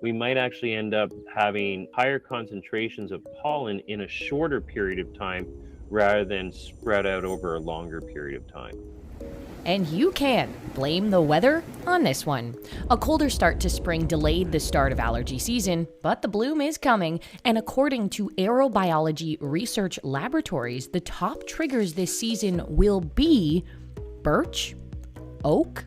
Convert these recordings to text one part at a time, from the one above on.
we might actually end up having higher concentrations of pollen in a shorter period of time rather than spread out over a longer period of time. And you can blame the weather on this one. A colder start to spring delayed the start of allergy season, but the bloom is coming. And according to Aerobiology Research Laboratories, the top triggers this season will be birch, oak,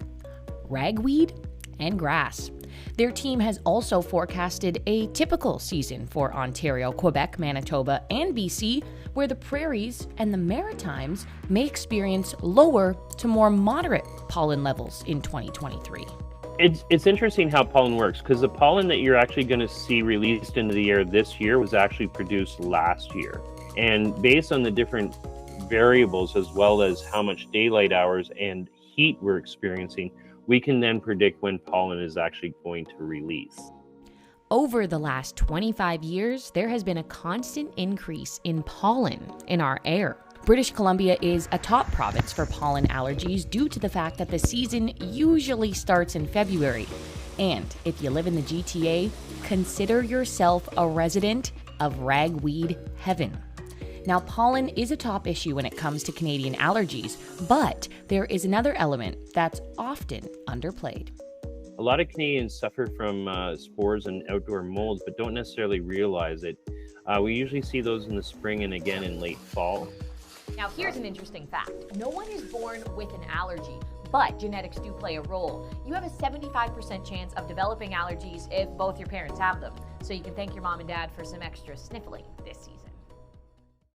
ragweed, and grass. Their team has also forecasted a typical season for Ontario, Quebec, Manitoba, and BC, where the prairies and the Maritimes may experience lower to more moderate pollen levels in 2023. It's interesting how pollen works, because the pollen that you're actually going to see released into the air this year was actually produced last year. And based on the different variables, as well as how much daylight hours and heat we're experiencing, we can then predict when pollen is actually going to release. Over the last 25 years, there has been a constant increase in pollen in our air. British Columbia is a top province for pollen allergies due to the fact that the season usually starts in February. And if you live in the GTA, consider yourself a resident of ragweed heaven. Now, pollen is a top issue when it comes to Canadian allergies, but there is another element that's often underplayed. A lot of Canadians suffer from spores and outdoor molds, but don't necessarily realize it. We usually see those in the spring and again in late fall. Now, here's an interesting fact. No one is born with an allergy, but genetics do play a role. You have a 75% chance of developing allergies if both your parents have them. So you can thank your mom and dad for some extra sniffling this season.